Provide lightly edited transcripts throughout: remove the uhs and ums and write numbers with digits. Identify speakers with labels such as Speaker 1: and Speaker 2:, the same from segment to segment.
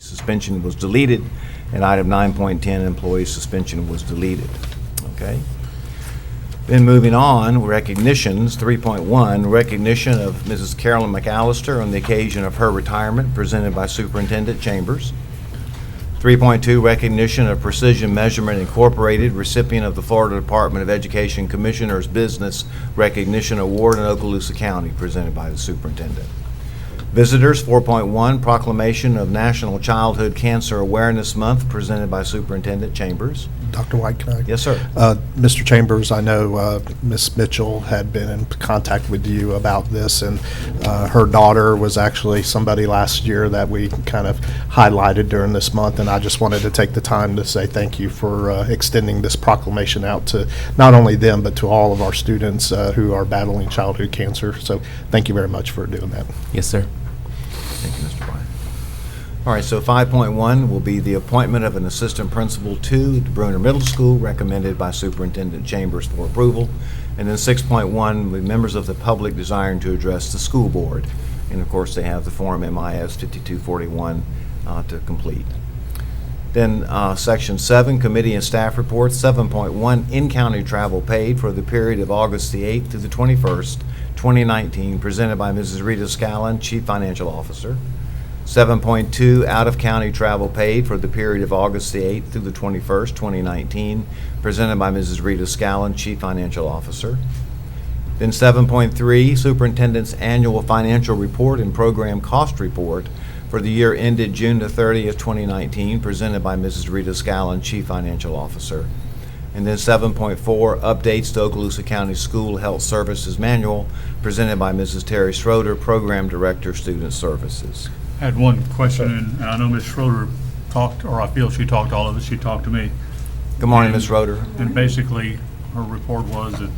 Speaker 1: Suspension was deleted, and item 9.10, employee suspension was deleted. Okay. Then moving on, recognitions, 3.1, recognition of Mrs. Carolyn McAllister on the occasion of her retirement, presented by Superintendent Chambers. 3.2, recognition of Precision Measurement Incorporated, recipient of the Florida Department of Education Commissioner's Business Recognition Award in Okaloosa County, presented by the Superintendent. Visitors, 4.1, proclamation of National Childhood Cancer Awareness Month, presented by Superintendent Chambers.
Speaker 2: Dr. White, can I?
Speaker 1: Yes, sir.
Speaker 2: Mr. Chambers, I know Ms. Mitchell had been in contact with you about this, and her daughter was actually somebody last year that we kind of highlighted during this month, and I just wanted to take the time to say thank you for extending this proclamation out to not only them, but to all of our students who are battling childhood cancer. So thank you very much for doing that.
Speaker 3: Yes, sir.
Speaker 1: Thank you, Mr. White. All right, so 5.1 will be the appointment of an assistant principal to Bruner Middle School, recommended by Superintendent Chambers for approval. And then 6.1, with members of the public desiring to address the school board. And of course, they have the Form MIS 5241 to complete. Then Section 7, committee and staff reports. 7.1, in-county travel paid for the period of August the 8th to the 21st, 2019, presented by Mrs. Rita Scallon, Chief Financial Officer. 7.2, out-of-county travel paid for the period of August the 8th through the 21st, 2019, presented by Mrs. Rita Scallon, Chief Financial Officer. Then 7.3, Superintendent's Annual Financial Report and Program Cost Report for the year ended June the 30th, 2019, presented by Mrs. Rita Scallon, Chief Financial Officer. And then 7.4, updates to Okaloosa County School Health Services Manual, presented by Mrs. Terry Schroeder, Program Director, Student Services.
Speaker 4: I had one question, and I know Ms. Schroeder talked, or I feel she talked to all of us, she talked to me.
Speaker 1: Good morning, Ms. Schroeder.
Speaker 4: And basically, her report was that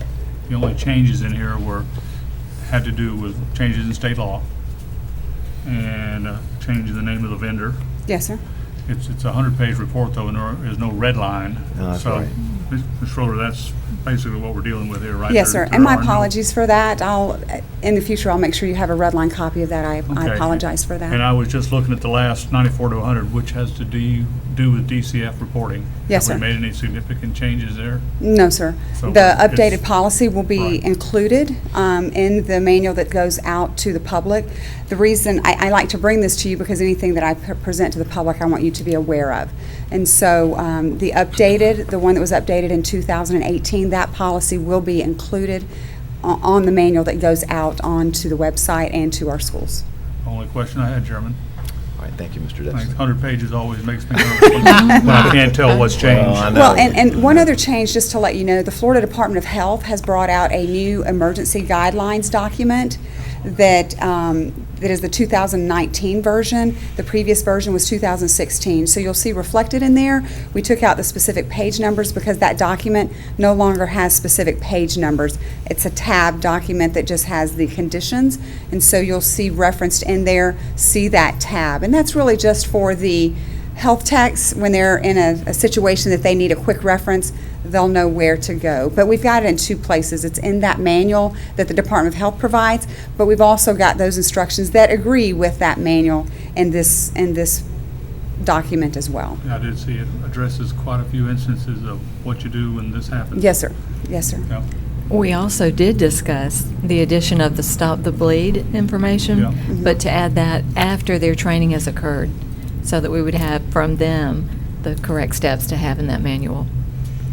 Speaker 4: the only changes in here had to do with changes in state law and change in the name of the vendor.
Speaker 5: Yes, sir.
Speaker 4: It's a 100-page report, though, and there is no red line.
Speaker 1: No, that's
Speaker 4: So,
Speaker 1: right.
Speaker 4: Ms. Schroeder, that's basically what we're dealing with here, right?
Speaker 5: Yes, sir.
Speaker 4: There
Speaker 5: And my
Speaker 4: are no-
Speaker 5: apologies for that. In the future, I'll make sure you have a red line copy of that. I
Speaker 4: Okay.
Speaker 5: apologize for that.
Speaker 4: And I was just looking at the last 94 to 100, which has to do with DCF reporting.
Speaker 5: Yes,
Speaker 4: Have
Speaker 5: sir.
Speaker 4: we made any significant changes there?
Speaker 5: No, sir.
Speaker 4: So
Speaker 5: The
Speaker 4: it's-
Speaker 5: updated policy will be
Speaker 4: Right.
Speaker 5: included in the manual that goes out to the public. The reason I like to bring this to you, because anything that I present to the public, I want you to be aware of. And so the one that was updated in 2018, that policy will be included on the manual that goes out onto the website and to our schools.
Speaker 4: Only question I had, Chairman.
Speaker 1: All right, thank you, Mr.
Speaker 4: Like,
Speaker 1: Dixon.
Speaker 4: 100 pages always makes me nervous when I can't tell what's changed.
Speaker 1: Well, I know.
Speaker 5: Well, and one other change, just to let you know, the Florida Department of Health has brought out a new emergency guidelines document that is the 2019 version. The previous version was 2016. So you'll see reflected in there, we took out the specific page numbers because that document no longer has specific page numbers. It's a tab document that just has the conditions, and so you'll see referenced in there, see that tab. And that's really just for the health techs, when they're in a situation that they need a quick reference, they'll know where to go. But we've got it in two places. It's in that manual that the Department of Health provides, but we've also got those instructions that agree with that manual in this document as well.
Speaker 4: I did see it addresses quite a few instances of what you do when this happens.
Speaker 5: Yes, sir. Yes, sir.
Speaker 4: Yeah.
Speaker 6: We also did discuss the addition of the Stop the Bleed information,
Speaker 4: Yeah.
Speaker 6: but to add that after their training has occurred, so that we would have from them the correct steps to have in that manual.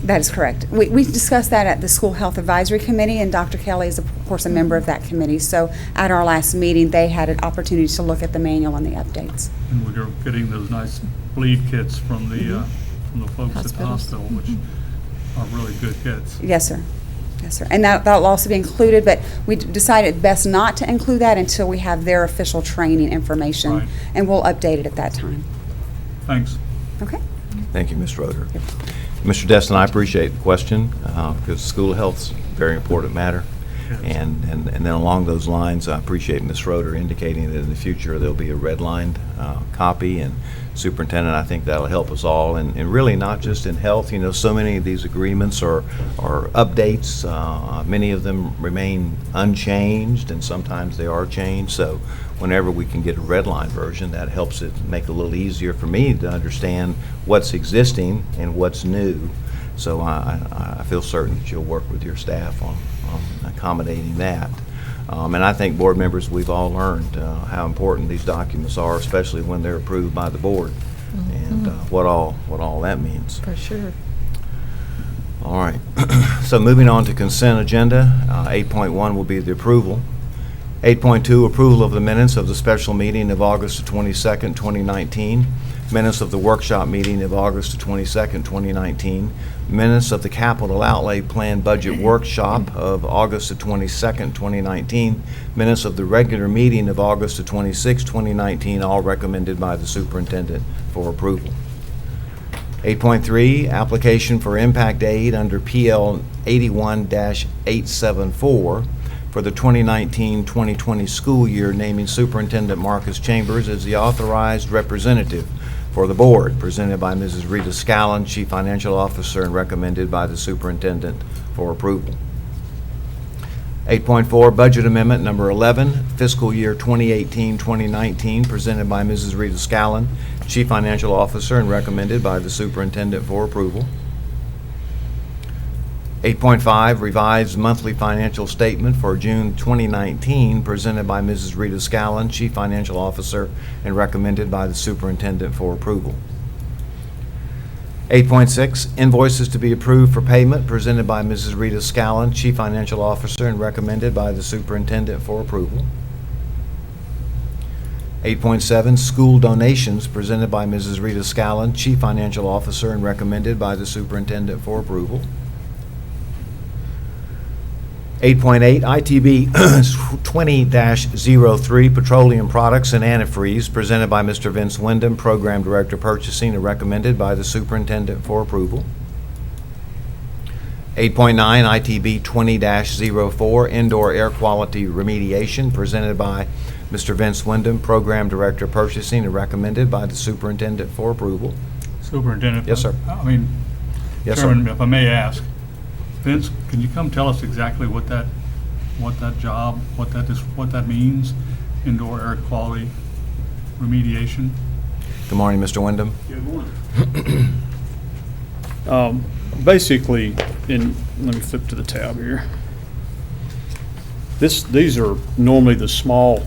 Speaker 5: That is correct. We discussed that at the School Health Advisory Committee, and Dr. Kelly is, of course, a member of that committee. So at our last meeting, they had an opportunity to look at the manual and the updates.
Speaker 4: And we're getting those nice bleed kits from the folks at the
Speaker 6: Hospitals.
Speaker 4: hospital, which are really good kits.
Speaker 5: Yes, sir. Yes, sir. And that'll also be included, but we decided best not to include that until we have their official training information.
Speaker 4: Right.
Speaker 5: And we'll update it at that time.
Speaker 4: Thanks.
Speaker 5: Okay?
Speaker 1: Thank you, Ms. Schroeder. Mr. Destin, I appreciate the question because school health's a very important matter. And then along those lines, I appreciate Ms. Schroeder indicating that in the future there'll be a redlined copy. And Superintendent, I think that'll help us all. And really not just in health, so many of these agreements are updates. Many of them remain unchanged, and sometimes they are changed. So whenever we can get a redline version, that helps it make it a little easier for me to understand what's existing and what's new. So I feel certain that you'll work with your staff on accommodating that. And I think board members, we've all learned how important these documents are, especially when they're approved by the board, and what all that means.
Speaker 6: For sure.
Speaker 1: All right. So moving on to consent agenda, 8.1 will be the approval. 8.2, approval of the minutes of the special meeting of August 22nd, 2019. Minutes of the workshop meeting of August 22nd, 2019. Minutes of the capital outlay plan budget workshop of August 22nd, 2019. Minutes of the regular meeting of August 26th, 2019, all recommended by the superintendent for approval. 8.3, application for impact aid under PL 81-874 for the 2019-2020 school year, naming Superintendent Marcus Chambers as the authorized representative for the board, presented by Mrs. Rita Scallon, Chief Financial Officer, and recommended by the superintendent for approval. 8.4, budget amendment number 11, fiscal year 2018-2019, presented by Mrs. Rita Scallon, Chief Financial Officer, and recommended by the superintendent for approval. 8.5, revised monthly financial statement for June 2019, presented by Mrs. Rita Scallon, Chief Financial Officer, and recommended by the superintendent for approval. 8.6, invoices to be approved for payment, presented by Mrs. Rita Scallon, Chief Financial Officer, and recommended by the superintendent for approval. 8.7, school donations, presented by Mrs. Rita Scallon, Chief Financial Officer, and recommended by the superintendent for approval. 8.8, ITB 20-03, petroleum products and antifreeze, presented by Mr. Vince Wyndham, Program Director Purchasing, and recommended by the superintendent for approval. 8.9, ITB 20-04, indoor air quality remediation, presented by Mr. Vince Wyndham, Program Director Purchasing, and recommended by the superintendent for approval.
Speaker 4: Superintendent?
Speaker 1: Yes, sir. Yes, sir.
Speaker 4: Chairman, if I may ask, Vince, can you come tell us exactly what that job, what that means, indoor air quality remediation?
Speaker 1: Good morning, Mr. Wyndham.
Speaker 4: Good morning.
Speaker 3: Basically, let me flip to the tab here. These are normally the small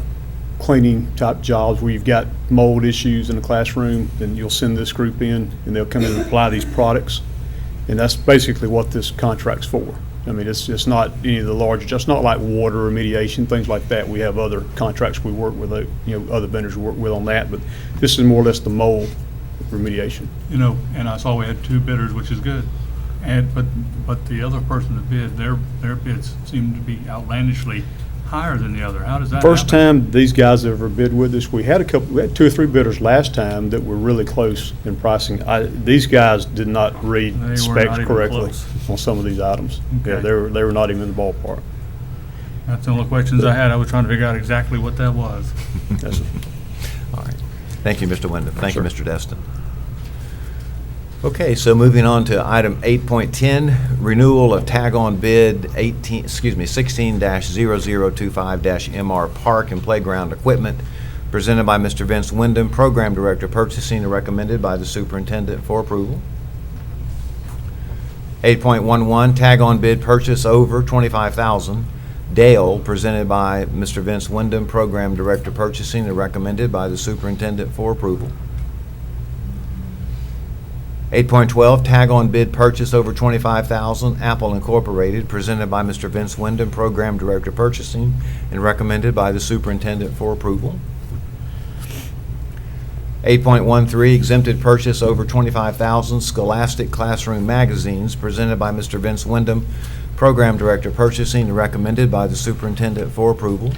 Speaker 3: cleaning type jobs where you've got mold issues in the classroom, then you'll send this group in and they'll come in and apply these products. And that's basically what this contract's for. I mean, it's not any of the larger, just not like water remediation, things like that. We have other contracts we work with, other vendors we work with on that, but this is more or less the mold remediation.
Speaker 4: And I saw we had 2 bidders, which is good. But the other person that bid, their bids seem to be outlandishly higher than the other. How does that
Speaker 3: First
Speaker 4: happen?
Speaker 3: time these guys ever bid with us, we had 2 or 3 bidders last time that were really close in pricing. These guys did not read
Speaker 4: They were
Speaker 3: specs
Speaker 4: not even
Speaker 3: correctly
Speaker 4: close.
Speaker 3: on some of these items. Yeah,
Speaker 4: Okay.
Speaker 3: they were not even in the ballpark.
Speaker 4: That's the only questions I had. I was trying to figure out exactly what that was.
Speaker 3: Yes, sir.
Speaker 1: All right. Thank you, Mr. Wyndham. Thank you,
Speaker 3: Sure.
Speaker 1: Mr. Destin. Okay, so moving on to item 8.10, renewal of tag-on bid 16-0025-MR Park and Playground Equipment, presented by Mr. Vince Wyndham, Program Director Purchasing, and recommended by the Superintendent for approval. 8.11, tag-on bid purchase over $25,000, Dale, presented by Mr. Vince Wyndham, Program Director Purchasing, and recommended by the Superintendent for approval. 8.12, tag-on bid purchase over $25,000, Apple Incorporated, presented by Mr. Vince Wyndham, Program Director Purchasing, and recommended by the Superintendent for approval. 8.13, exempted purchase over $25,000, Scholastic Classroom Magazines, presented by Mr. Vince Wyndham, Program Director Purchasing, and recommended by the Superintendent for approval.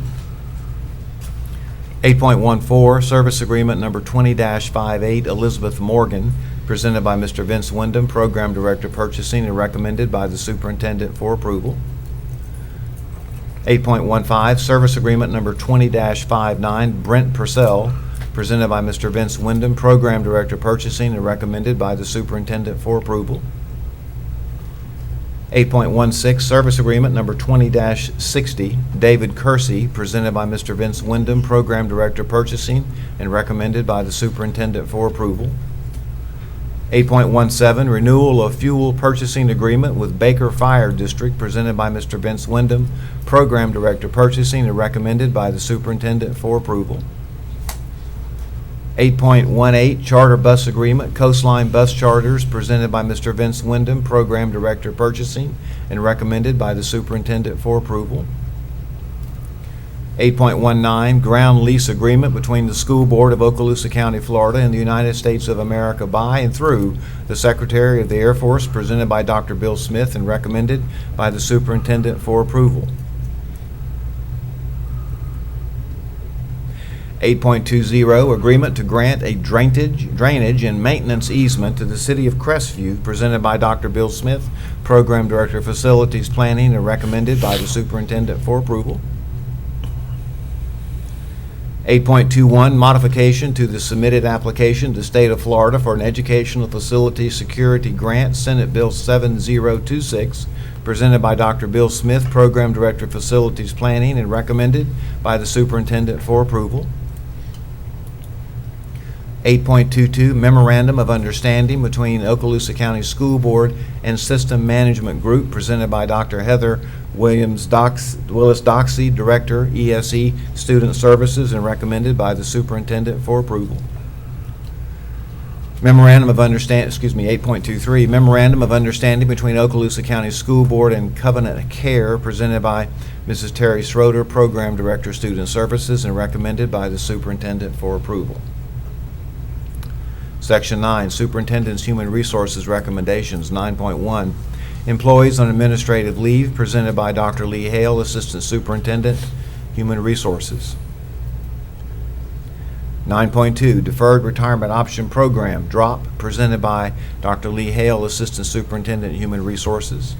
Speaker 1: 8.14, service agreement number 20-58, Elizabeth Morgan, presented by Mr. Vince Wyndham, Program Director Purchasing, and recommended by the Superintendent for approval. 8.15, Service Agreement Number 20-59, Brent Purcell, presented by Mr. Vince Wyndham, Program Director Purchasing, and recommended by the Superintendent for approval. 8.16, Service Agreement Number 20-60, David Kersey, presented by Mr. Vince Wyndham, Program Director Purchasing, and recommended by the Superintendent for approval. 8.17, Renewal of Fuel Purchasing Agreement with Baker Fire District, presented by Mr. Vince Wyndham, Program Director Purchasing, and recommended by the Superintendent for approval. 8.18, Charter Bus Agreement, Coastline Bus Charters, presented by Mr. Vince Wyndham, Program Director Purchasing, and recommended by the Superintendent for approval. 8.19, Ground Lease Agreement between the School Board of Okaloosa County, Florida, and the United States of America by and through the Secretary of the Air Force, presented by Dr. Bill Smith, and recommended by the Superintendent for approval. 8.20, Agreement to grant a drainage and maintenance easement to the City of Crestview, presented by Dr. Bill Smith, Program Director of Facilities Planning, and recommended by the Superintendent for approval. 8.21, Modification to the submitted application to State of Florida for an Educational Facility Security Grant, Senate Bill 7026, presented by Dr. Bill Smith, Program Director of Facilities Planning, and recommended by the Superintendent for approval. 8.22, Memorandum of Understanding between Okaloosa County School Board and System Management Group, presented by Dr. Heather Willis Doxey, Director, ESE Student Services, and recommended by the Superintendent for approval. 8.23, Memorandum of Understanding between Okaloosa County School Board and Covenant Care, presented by Mrs. Terry Schroeder, Program Director, Student Services, and recommended by the Superintendent for approval. Section 9, Superintendent's Human Resources Recommendations. 9.1, Employees on Administrative Leave, presented by Dr. Lee Hale, Assistant Superintendent, Human Resources. 9.2, Deferred Retirement Option Program, DROP, presented by Dr. Lee Hale, Assistant Superintendent, Human Resources.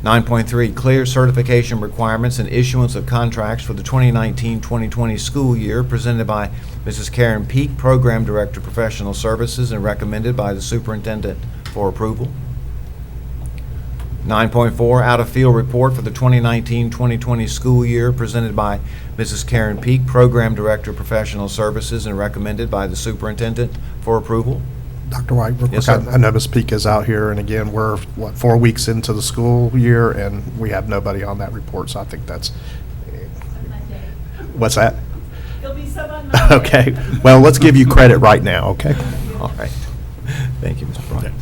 Speaker 1: 9.3, Clear Certification Requirements and Issuance of Contracts for the 2019-2020 school year, presented by Mrs. Karen Peak, Program Director, Professional Services, and recommended by the Superintendent for approval. 9.4, Out-of-Field Report for the 2019-2020 school year, presented by Mrs. Karen Peak, Program Director, Professional Services, and recommended by the Superintendent for approval.
Speaker 2: Dr. White, real
Speaker 1: Yes,
Speaker 2: quick,
Speaker 1: sir.
Speaker 2: I know Ms. Peak is out here, and again, we're, 4 weeks into the school year, and we have nobody on that report, so I think that's, what's that?
Speaker 7: There'll be some on Monday.
Speaker 2: Okay, well, let's give you credit right now, okay?
Speaker 1: All right. Thank you, Mr. Bryant.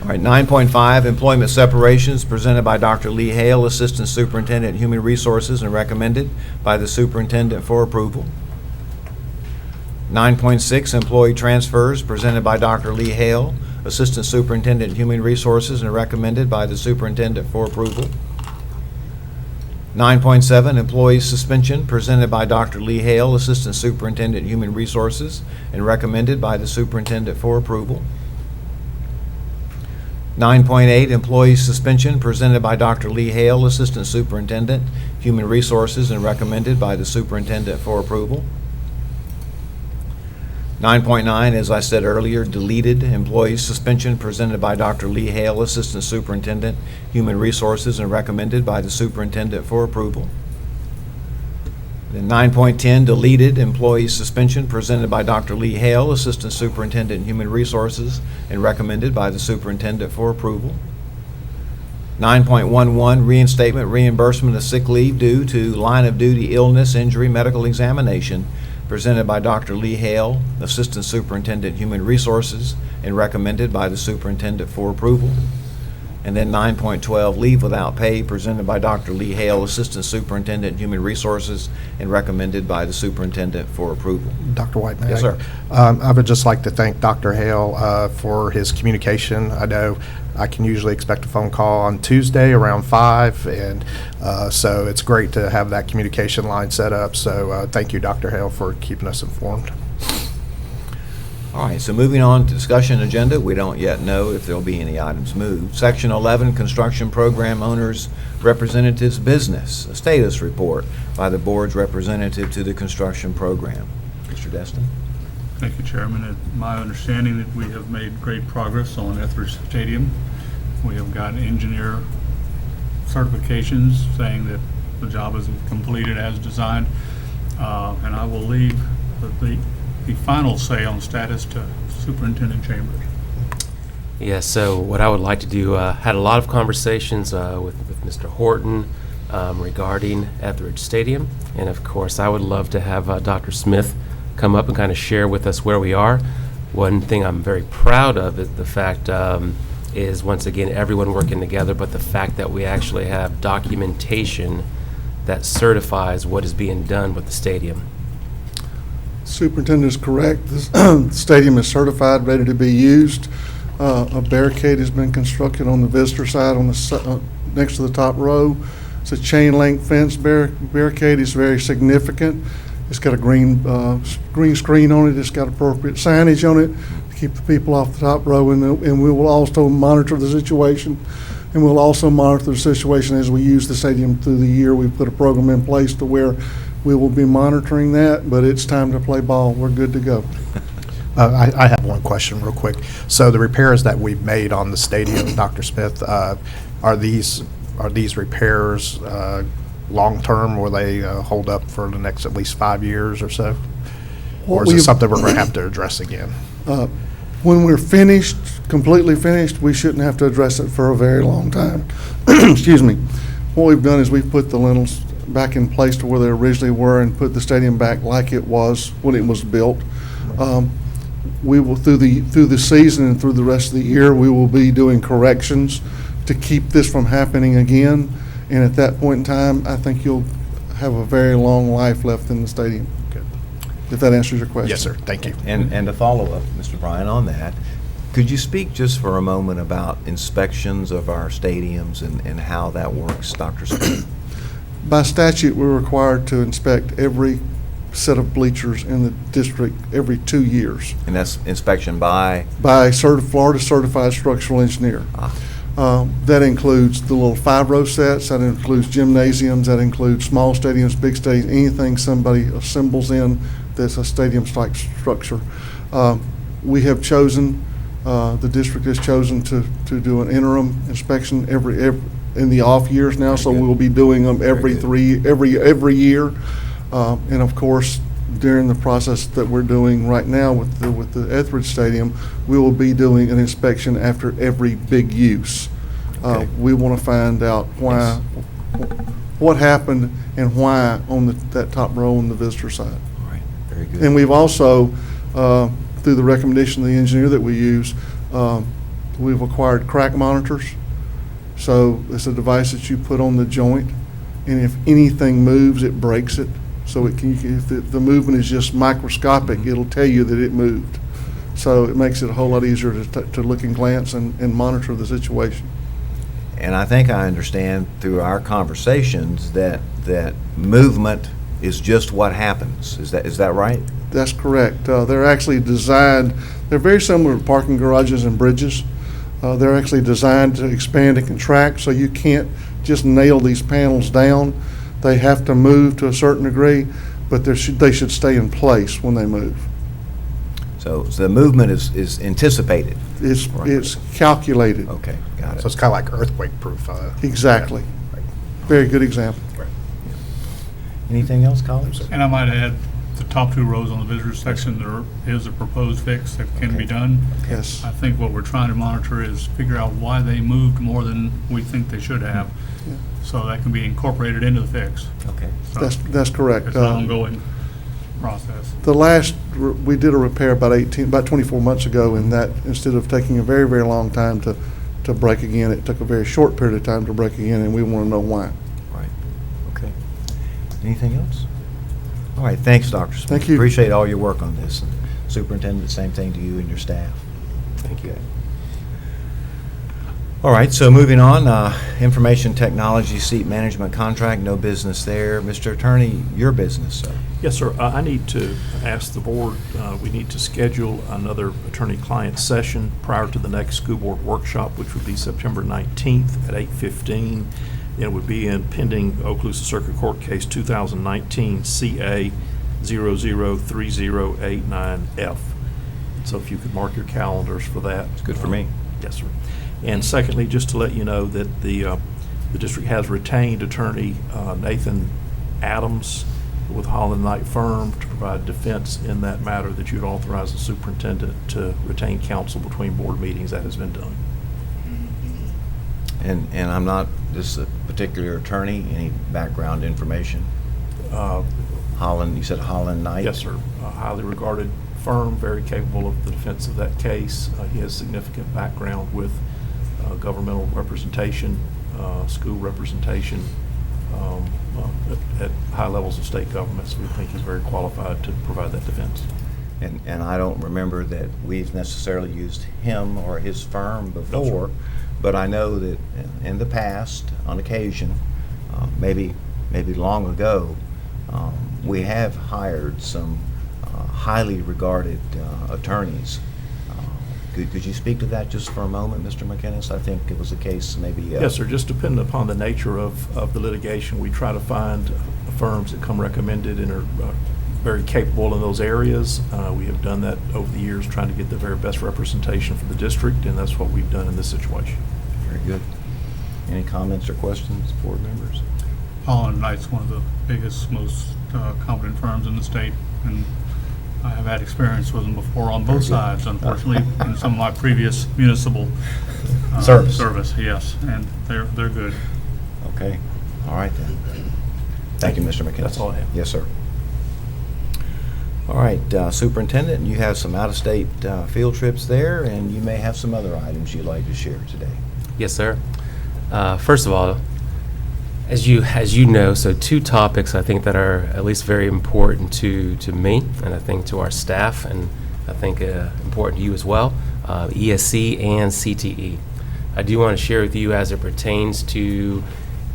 Speaker 1: All right, 9.5, Employment Separations, presented by Dr. Lee Hale, Assistant Superintendent, Human Resources, and recommended by the Superintendent for approval. 9.6, Employee Transfers, presented by Dr. Lee Hale, Assistant Superintendent, Human Resources, and recommended by the Superintendent for approval. 9.7, Employee Suspension, presented by Dr. Lee Hale, Assistant Superintendent, Human Resources, and recommended by the Superintendent for approval. 9.8, Employee Suspension, presented by Dr. Lee Hale, Assistant Superintendent, Human Resources, and recommended by the Superintendent for approval. 9.9, as I said earlier, Deleted Employee Suspension, presented by Dr. Lee Hale, Assistant Superintendent, Human Resources, and recommended by the Superintendent for approval. Then 9.10, Deleted Employee Suspension, presented by Dr. Lee Hale, Assistant Superintendent, Human Resources, and recommended by the Superintendent for approval. 9.11, Reinstatement Reimbursement of Sick Leave due to Line of Duty Illness, Injury, Medical Examination, presented by Dr. Lee Hale, Assistant Superintendent, Human Resources, and recommended by the Superintendent for approval. And then 9.12, Leave Without Pay, presented by Dr. Lee Hale, Assistant Superintendent, Human Resources, and recommended by the Superintendent for approval.
Speaker 2: Dr. White, may I?
Speaker 1: Yes, sir.
Speaker 2: I would just like to thank Dr. Hale for his communication. I know I can usually expect a phone call on Tuesday around 5, and so it's great to have that communication line set up. So thank you, Dr. Hale, for keeping us informed.
Speaker 1: All All right, so moving on to discussion agenda, we don't yet know if there'll be any items moved. Section 11, Construction Program Owners Representatives Business, a status report by the board's representative to the construction program. Mr. Destin?
Speaker 4: Thank you, Chairman. It's my understanding that we have made great progress on Etheridge Stadium. We have gotten engineer certifications saying that the job is completed as designed. And I will leave the final say on status to Superintendent Chambers.
Speaker 8: Yeah, so what I would like to do, had a lot of conversations with Mr. Horton regarding Etheridge Stadium. And of course, I would love to have Dr. Smith come up and kind of share with us where we are. One thing I'm very proud of is the fact is, once again, everyone working together, but the fact that we actually have documentation that certifies what is being done with the stadium.
Speaker 9: Superintendent is correct. The stadium is certified, ready to be used. A barricade has been constructed on the visitor side on the next to the top row. It's a chain link fence barricade. It's very significant. It's got a green screen on it. It's got appropriate signage on it to keep the people off the top row. And we will also monitor the situation. And we'll also monitor the situation as we use the stadium through the year. We've put a program in place to where we will be monitoring that, but it's time to play ball. We're good to go.
Speaker 2: I have one question real quick. So the repairs that we've made on the stadium, Dr. Smith, are these repairs long-term? Will they hold up for the next at least 5 years or so? Or is it something we're going to have to address again?
Speaker 9: When we're finished, completely finished, we shouldn't have to address it for a very long time. Excuse me. What we've done is we've put the lintels back in place to where they originally were and put the stadium back like it was when it was built. We will, through the season and through the rest of the year, we will be doing corrections to keep this from happening again. And at that point in time, I think you'll have a very long life left in the stadium.
Speaker 2: Good.
Speaker 9: If that answers your question.
Speaker 2: Yes, sir. Thank you.
Speaker 1: And to follow up, Mr. Bryan, on that, could you speak just for a moment about inspections of our stadiums and how that works, Dr. Smith?
Speaker 9: By statute, we're required to inspect every set of bleachers in the district every 2 years
Speaker 1: And that's inspection by?
Speaker 9: by Florida Certified Structural Engineer. That includes the little 5-row sets, that includes gymnasiums, that includes small stadiums, big stadiums, anything somebody assembles in that's a stadium-like structure. We have chosen, the district has chosen to do an interim inspection every in the off years now, so we will be doing them every year. And of course, during the process that we're doing right now with the Etheridge Stadium, we will be doing an inspection after every big use.
Speaker 1: Okay.
Speaker 9: We want to find out why, what happened and why on that top row on the visitor side.
Speaker 1: All right, very good.
Speaker 9: And we've also, through the recommendation of the engineer that we use, we've acquired crack monitors. So it's a device that you put on the joint, and if anything moves, it breaks it. So it can, if the movement is just microscopic, it'll tell you that it moved. So it makes it a whole lot easier to look and glance and monitor the situation.
Speaker 1: And I think I understand through our conversations that movement is just what happens. Is that right?
Speaker 9: That's correct. They're actually designed, they're very similar to parking garages and bridges. They're actually designed to expand and contract, so you can't just nail these panels down. They have to move to a certain degree, but they should stay in place when they move.
Speaker 1: So the movement is anticipated.
Speaker 9: It's calculated.
Speaker 1: Okay, got it.
Speaker 2: So it's kind of like earthquake-proof.
Speaker 9: Exactly. Very good example.
Speaker 1: Anything else, colleagues?
Speaker 4: And I might add, the top 2 rows on the visitor section, there is a proposed fix that can be done.
Speaker 9: Yes.
Speaker 4: I think what we're trying to monitor is figure out why they moved more than we think they should have, so that can be incorporated into the fix.
Speaker 1: Okay.
Speaker 4: So
Speaker 9: That's correct.
Speaker 4: it's an ongoing process.
Speaker 9: We did a repair about 24 months ago, and that, instead of taking a very, very long time to break again, it took a very short period of time to break again, and we want to know why.
Speaker 1: Right, okay. Anything else? All right, thanks, Dr. Smith.
Speaker 9: Thank you.
Speaker 1: Appreciate all your work on this. And Superintendent, the same thing to you and your staff. Thank you. All right, so moving on, information technology seat management contract, no business there. Mr. Attorney, your business, sir.
Speaker 10: Yes, sir. I need to ask the board, we need to schedule another attorney-client session prior to the next school board workshop, which would be September 19th at 8:15. It would be in pending Okaloosa Circuit Court Case 2019 CA 003089F. So if you could mark your calendars for that.
Speaker 1: It's good for me.
Speaker 10: Yes, sir. And secondly, just to let you know that the district has retained attorney Nathan Adams with Holland Knight Firm to provide defense in that matter, that you'd authorize the superintendent to retain counsel between board meetings. That has been done.
Speaker 1: And I'm not, this is a particular attorney, any background information? Holland, you said Holland Knight?
Speaker 10: Yes, sir. A highly regarded firm, very capable of the defense of that case. He has significant background with governmental representation, school representation at high levels of state government. So we think he's very qualified to provide that defense.
Speaker 1: And I don't remember that we've necessarily used him or his firm before, but I know that in the past, on occasion, maybe long ago, we have hired some highly regarded attorneys. Could you speak to that just for a moment, Mr. McInnes? I think it was a case maybe.
Speaker 10: Yes, sir. Just depending upon the nature of the litigation, we try to find firms that come recommended and are very capable in those areas. We have done that over the years, trying to get the very best representation for the district, and that's what we've done in this situation.
Speaker 1: Very good. Any comments or questions, board members?
Speaker 4: Holland Knight's one of the biggest, most competent firms in the state, and I have had experience with them before on both sides, unfortunately, in some of my previous municipal service, yes, and they're good.
Speaker 1: Okay. All right then. Thank you, Mr. McInnes.
Speaker 10: That's all I have.
Speaker 1: Yes, sir. All right, Superintendent, you have some out-of-state field trips there, and you may have some other items you'd like to share today.
Speaker 8: Yes, sir. First of all, as you know, so two topics I think that are at least very important to me, and I think to our staff, and I think important to you as well, ESC and CTE. I do want to share with you as it pertains to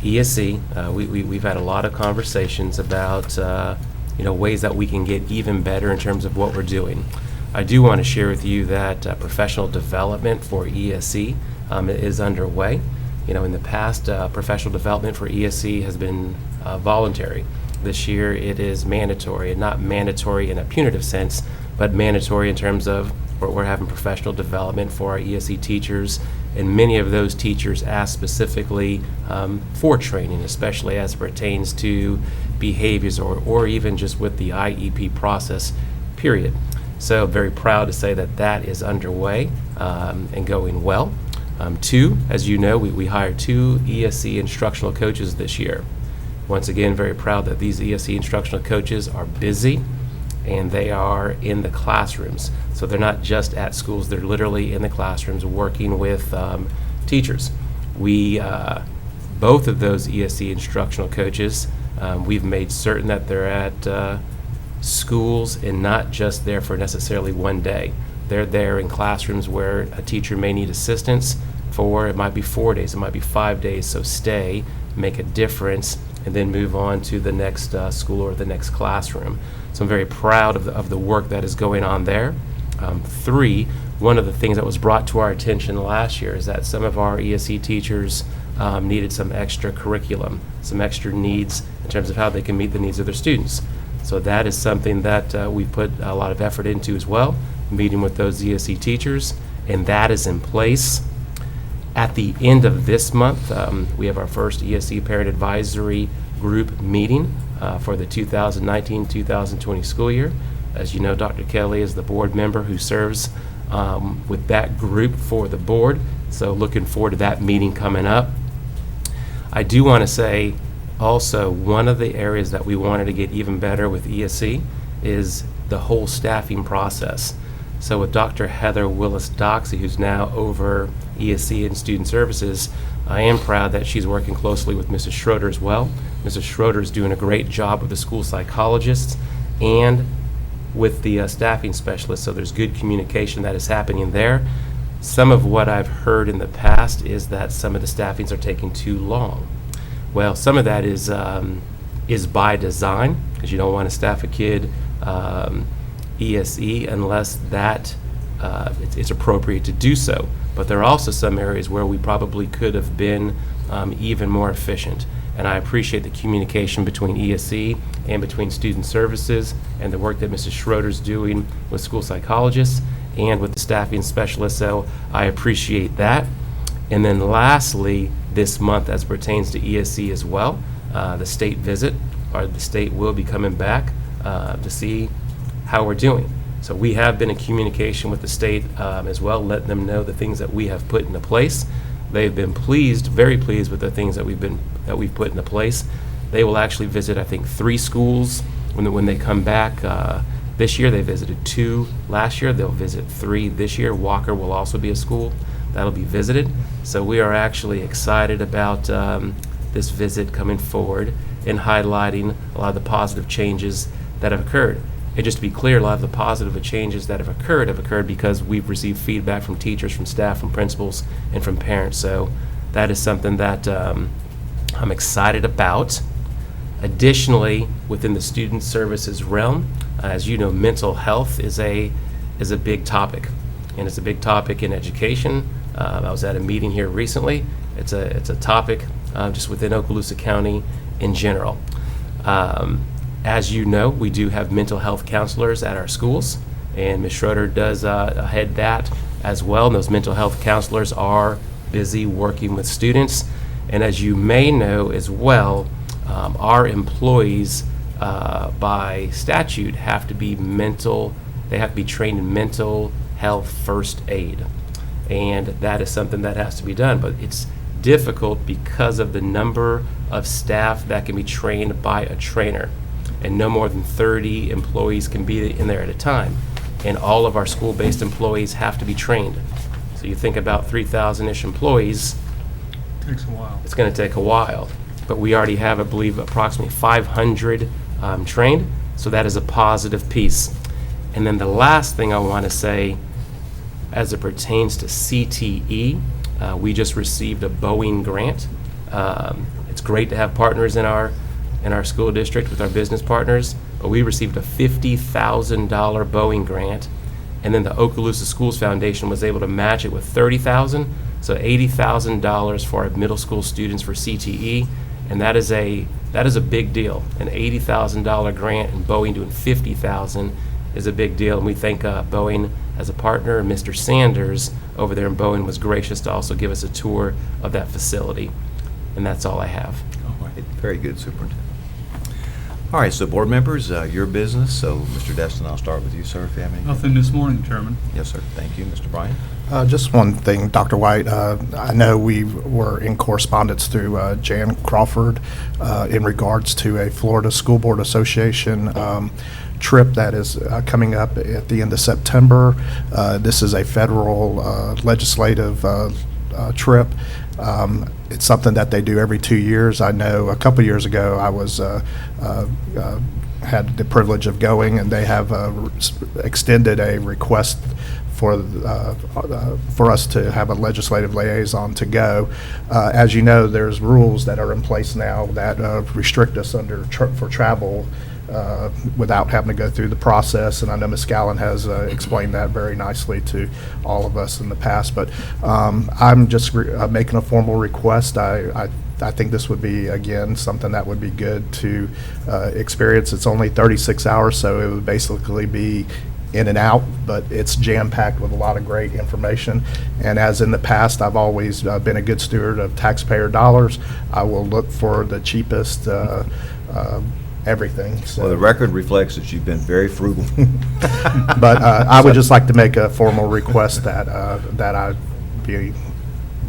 Speaker 8: ESC. We've had a lot of conversations about ways that we can get even better in terms of what we're doing. I do want to share with you that professional development for ESC is underway. In the past, professional development for ESC has been voluntary. This year it is mandatory, and not mandatory in a punitive sense, but mandatory in terms of we're having professional development for our ESC teachers, and many of those teachers ask specifically for training, especially as it pertains to behaviors or even just with the IEP process, period. So very proud to say that that is underway and going well. Two, as you know, we hired 2 ESC instructional coaches this year. Once again, very proud that these ESC instructional coaches are busy and they are in the classrooms. So they're not just at schools, they're literally in the classrooms working with teachers. We, both of those ESC instructional coaches, we've made certain that they're at schools and not just there for necessarily one day. They're there in classrooms where a teacher may need assistance for, it might be 4 days, it might be 5 days, so stay, make a difference, and then move on to the next school or the next classroom. So I'm very proud of the work that is going on there. 3, one of the things that was brought to our attention last year is that some of our ESC teachers needed some extra curriculum, some extra needs in terms of how they can meet the needs of their students. So that is something that we put a lot of effort into as well, meeting with those ESC teachers, and that is in place. At the end of this month, we have our first ESC Parent Advisory Group meeting for the 2019-2020 school year. As you know, Dr. Kelly is the board member who serves with that group for the board, so looking forward to that meeting coming up. I do want to say also, one of the areas that we wanted to get even better with ESC is the whole staffing process. So with Dr. Heather Willis-Doxey, who's now over ESC and Student Services, I am proud that she's working closely with Mrs. Schroeder as well. Mrs. Schroeder is doing a great job with the school psychologists and with the staffing specialists, so there's good communication that is happening there. Some of what I've heard in the past is that some of the staffings are taking too long. Well, some of that is by design. because you don't want to staff a kid ESE unless that it's appropriate to do so. But there are also some areas where we probably could have been even more efficient. And I appreciate the communication between ESE and between student services and the work that Mrs. Schroeder's doing with school psychologists and with the staffing specialists. So I appreciate that. And then lastly, this month as pertains to ESE as well, the state visit, or the state will be coming back to see how we're doing. So we have been in communication with the state as well, letting them know the things that we have put into place. They've been pleased, very pleased with the things that we've put into place. They will actually visit, I think, 3 schools when they come back. This year, they visited 2 last year. They'll visit 3 this year. Walker will also be a school that'll be visited. So we are actually excited about this visit coming forward and highlighting a lot of the positive changes that have occurred. And just to be clear, a lot of the positive changes that have occurred because we've received feedback from teachers, from staff, from principals, and from parents. So that is something that I'm excited about. Additionally, within the student services realm, as you know, mental health is a big topic, and it's a big topic in education. I was at a meeting here recently. It's a topic just within Okaloosa County in general. As you know, we do have mental health counselors at our schools, and Ms. Schroeder does head that as well. And those mental health counselors are busy working with students. And as you may know as well, our employees by statute have to be trained in mental health first aid. And that is something that has to be done. But it's difficult because of the number of staff that can be trained by a trainer. And no more than 30 employees can be in there at a time. And all of our school-based employees have to be trained. So you think about 3,000-ish employees,
Speaker 4: Takes a while.
Speaker 8: it's going to take a while. But we already have, I believe, approximately 500 trained, so that is a positive piece. And then the last thing I want to say, as it pertains to CTE, we just received a Boeing grant. It's great to have partners in our school district with our business partners, but we received a $50,000 Boeing grant, and then the Okaloosa Schools Foundation was able to match it with $30,000, so $80,000 for our middle school students for CTE, and that is a big deal. An $80,000 grant and Boeing doing $50,000 is a big deal, and we thank Boeing as a partner. Mr. Sanders over there in Boeing was gracious to also give us a tour of that facility, and that's all I have.
Speaker 1: All right, very good, Superintendent. All right, so board members, your business. So, Mr. Destin, I'll start with you, sir, if you have any.
Speaker 4: Nothing this morning, Chairman.
Speaker 1: Yes, sir. Thank you. Mr. Bryan?
Speaker 2: Just one thing, Dr. White. I know we were in correspondence through Jan Crawford in regards to a Florida School Board Association trip that is coming up at the end of September. This is a federal legislative trip. It's something that they do every 2 years. I know a couple years ago I was had the privilege of going, and they have extended a request for us to have a legislative liaison to go. As you know, there's rules that are in place now that restrict us for travel without having to go through the process, and I know Ms. Scallon has explained that very nicely to all of us in the past, but I'm just making a formal request. I think this would be, again, something that would be good to experience. It's only 36 hours, so it would basically be in and out, but it's jam-packed with a lot of great information. And as in the past, I've always been a good steward of taxpayer dollars. I will look for the cheapest everything. So.
Speaker 1: Well, the record reflects that you've been very frugal.
Speaker 2: But I would just like to make a formal request that I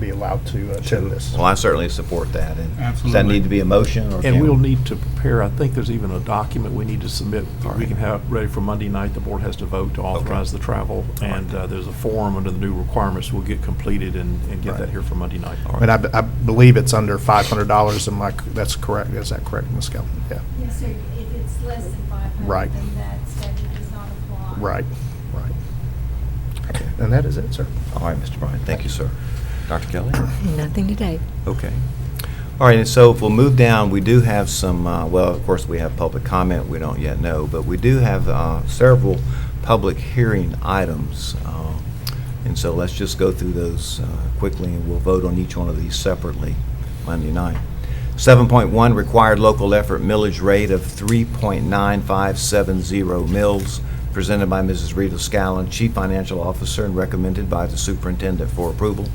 Speaker 2: be allowed to attend this.
Speaker 1: Well, I certainly support that. And does that
Speaker 4: Absolutely.
Speaker 1: need to be a motion? Or
Speaker 10: And
Speaker 1: can
Speaker 10: we'll
Speaker 1: we-
Speaker 10: need to prepare, I think there's even a document we need to submit that we can have ready for Monday night. The board has to vote to authorize the travel, and there's a form under the new requirements we'll get completed and get
Speaker 1: Right.
Speaker 10: that here for Monday night.
Speaker 2: And I believe it's under $500, and that's correct. Is that correct, Ms. Scallon? Yeah.
Speaker 7: Yes, sir. If it's less than 500,
Speaker 2: Right.
Speaker 7: then that statute does not apply.
Speaker 2: Right. And that is it, sir.
Speaker 1: All right, Mr. Bryan. Thank you, sir. Dr. Kelly?
Speaker 6: Nothing today.
Speaker 1: Okay. All right, and so if we'll move down, we do have some, well, of course, we have public comment, we don't yet know, but we do have several public hearing items. And so let's just go through those quickly, and we'll vote on each one of these separately Monday night. 7.1, required local effort millage rate of 3.9570 mils, presented by Mrs. Rita Scallon, Chief Financial Officer, and recommended by the Superintendent for approval.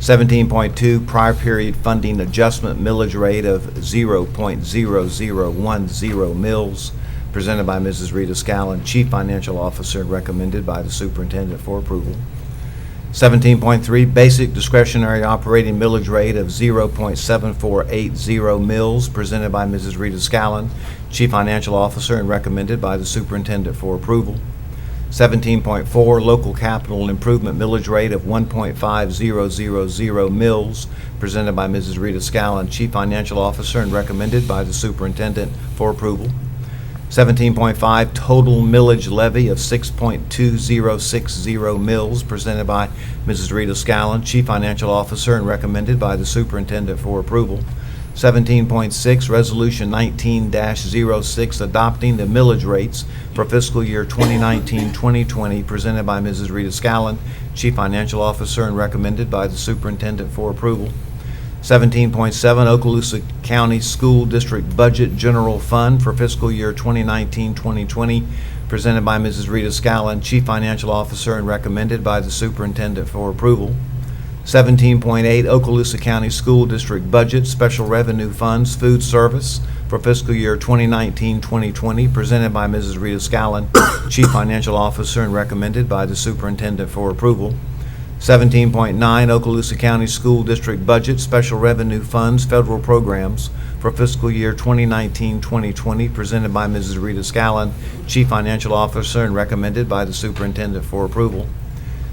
Speaker 1: 17.2, prior period funding adjustment millage rate of 0.0010 mils, presented by Mrs. Rita Scallon, Chief Financial Officer, and recommended by the Superintendent for approval. 17.3, basic discretionary operating millage rate of 0.7480 mils, presented by Mrs. Rita Scallon, Chief Financial Officer, and recommended by the Superintendent for approval. 17.4, local capital improvement millage rate of 1.5000 mils, presented by Mrs. Rita Scallon, Chief Financial Officer, and recommended by the Superintendent for approval. 17.5, total millage levy of 6.2060 mils, presented by Mrs. Rita Scallon, Chief Financial Officer, and recommended by the Superintendent for approval. 17.6, Resolution 19-06, adopting the millage rates for fiscal year 2019-2020, presented by Mrs. Rita Scallon, Chief Financial Officer, and recommended by the Superintendent for approval. 17.7, Okaloosa County School District Budget General Fund for fiscal year 2019-2020, presented by Mrs. Rita Scallon, Chief Financial Officer, and recommended by the Superintendent for approval. 17.8, Okaloosa County School District Budget Special Revenue Funds Food Service for fiscal year 2019-2020, presented by Mrs. Rita Scallon, Chief Financial Officer, and recommended by the Superintendent for approval. 17.9, Okaloosa County School District Budget Special Revenue Funds Federal Programs for fiscal year 2019-2020, presented by Mrs. Rita Scallon, Chief Financial Officer, and recommended by the Superintendent for approval.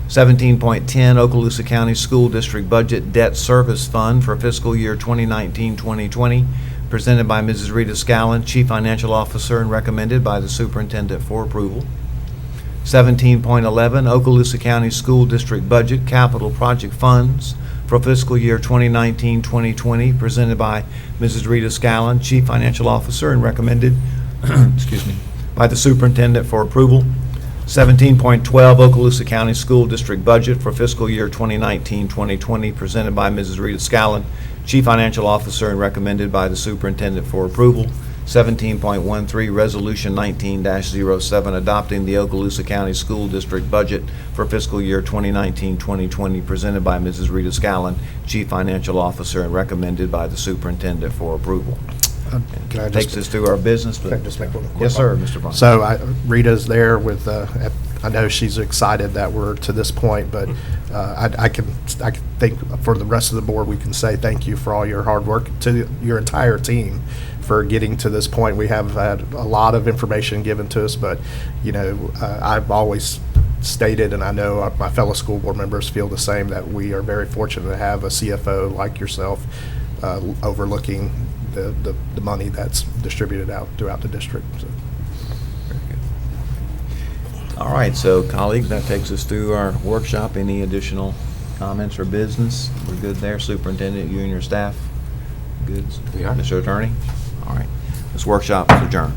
Speaker 1: 17.10, Okaloosa County School District Budget Debt Service Fund for fiscal year 2019-2020, presented by Mrs. Rita Scallon, Chief Financial Officer, and recommended by the Superintendent for approval. 17.11, Okaloosa County School District Budget Capital Project Funds for fiscal year 2019-2020, presented by Mrs. Rita Scallon, Chief Financial Officer, and recommended by the Superintendent for approval. 17.12, Okaloosa County School District Budget for fiscal year 2019-2020, presented by Mrs. Rita Scallon, Chief Financial Officer, and recommended by the Superintendent for approval. 17.13, Resolution 19-07, adopting the Okaloosa County School District Budget for fiscal year 2019-2020, presented by Mrs. Rita Scallon, Chief Financial Officer, and recommended by the Superintendent for approval.
Speaker 2: Can I
Speaker 1: Takes
Speaker 2: just,
Speaker 1: us through our business, but...
Speaker 2: can I just make one quick
Speaker 1: Yes, sir,
Speaker 2: comment?
Speaker 1: Mr. Bryan.
Speaker 2: So Rita's there with, I know she's excited that we're to this point, but I can think for the rest of the board, we can say thank you for all your hard work to your entire team for getting to this point. We have had a lot of information given to us, but, you know, I've always stated, and I know my fellow school board members feel the same, that we are very fortunate to have a CFO like yourself overlooking the money that's distributed out throughout the district. So.
Speaker 1: All right, so colleagues, that takes us through our workshop. Any additional comments or business? We're good there. Superintendent, you and your staff? Good?
Speaker 8: We are.
Speaker 1: Mr. Attorney? All right. This workshop is adjourned.